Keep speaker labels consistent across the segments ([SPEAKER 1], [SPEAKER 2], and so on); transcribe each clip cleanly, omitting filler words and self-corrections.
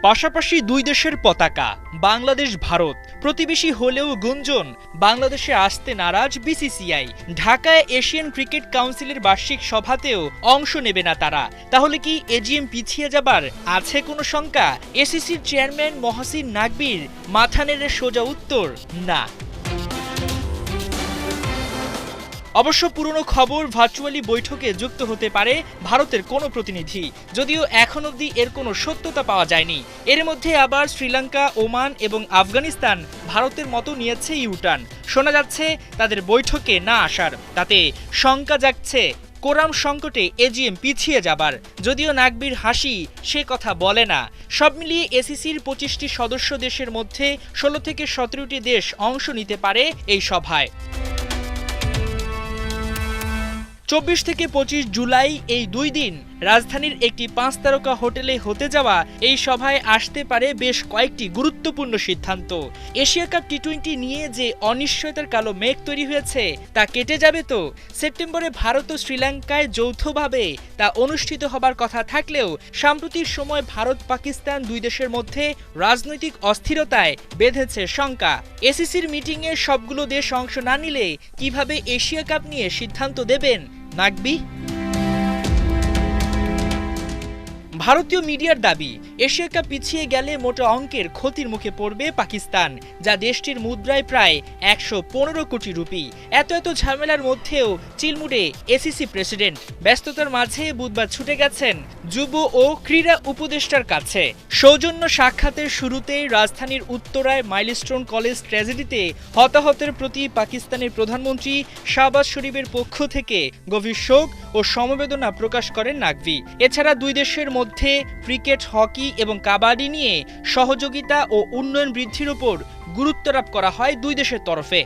[SPEAKER 1] পাশাপাশি দুই দেশের পতাকা, বাংলাদেশ ভারত। প্রতিবেশী হলেও গুঞ্জন, বাংলাদেশে আসতে নারাজ বিসিসিআই। ঢাকায় এশিয়ান ক্রিকেট কাউন্সিলের বার্ষিক সভাতেও অংশ নেবে না তারা। তাহলে কি এজিএম পিছিয়ে যাবার আছে কোনো শঙ্কা? এসিসির চেয়ারম্যান মহসিন নাকবির মাথা নেড়ে সোজা উত্তর, না। অবশ্য পুরনো খবর, ভার্চুয়ালি বৈঠকে যুক্ত হতে পারে ভারতের কোনো প্রতিনিধি, যদিও এখন অবধি এর কোনো সত্যতা পাওয়া যায়নি। এর মধ্যে আবার শ্রীলঙ্কা, ওমান এবং আফগানিস্তান ভারতের মতো নিয়েছে ইউটার্ন। শোনা যাচ্ছে তাদের বৈঠকে না আসার। তাতে শঙ্কা জাগছে কোরাম সংকটে এজিএম পিছিয়ে যাবার। যদিও নাকবির হাসি সে কথা বলে না। সব মিলিয়ে এসিসির 25টি সদস্য দেশের মধ্যে 16 থেকে 17টি দেশ অংশ নিতে পারে এই সভায়। 24 থেকে 25 জুলাই এই 2 দিন রাজধানীর একটি 5 তারকা হোটেলে হতে যাওয়া এই সভায় আসতে পারে বেশ কয়েকটি গুরুত্বপূর্ণ সিদ্ধান্ত। এশিয়া কাপ টি-20 নিয়ে যে অনিশ্চয়তার কালো মেঘ তৈরি হয়েছে তা কেটে যাবে তো। সেপ্টেম্বরে ভারত ও শ্রীলঙ্কায় যৌথভাবে তা অনুষ্ঠিত হবার কথা থাকলেও সাম্প্রতিক সময় ভারত পাকিস্তান দুই দেশের মধ্যে রাজনৈতিক অস্থিরতায় বেঁধেছে শঙ্কা। এসিসির মিটিংয়ে সবগুলো দেশ অংশ না নিলে কিভাবে এশিয়া কাপ নিয়ে সিদ্ধান্ত দেবেন নাকবি? ভারতীয় মিডিয়ার দাবি, এশিয়া কাপ পিছিয়ে গেলে মোটা অঙ্কের ক্ষতির মুখে পড়বে পাকিস্তান, যা দেশটির মুদ্রায় প্রায় 115 কোটি রুপি। এত ঝামেলার মধ্যেও চিলমুডে এসিসি প্রেসিডেন্ট। ব্যস্ততার মাঝে বুধবার ছুটে গেছেন যুব ও ক্রীড়া উপদেষ্টার কাছে। সৌজন্য সাক্ষাতের শুরুতেই রাজধানীর উত্তরায় মাইলস্টোন কলেজ ট্র্যাজেডিতে হতাহতের প্রতি পাকিস্তানের প্রধানমন্ত্রী শাহবাজ শরীফের পক্ষ থেকে গভীর শোক ও সমবেদনা প্রকাশ করেন নাকভি। এছাড়া দুই দেশের মধ্যে ক্রিকেট, হকি এবং কাবাডি নিয়ে সহযোগিতা ও উন্নয়ন বৃদ্ধির উপর গুরুত্বারোপ করা হয় দুই দেশের তরফে।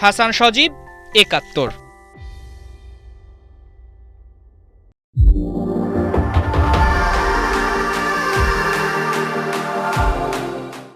[SPEAKER 1] হাসান সজীব, ৭১।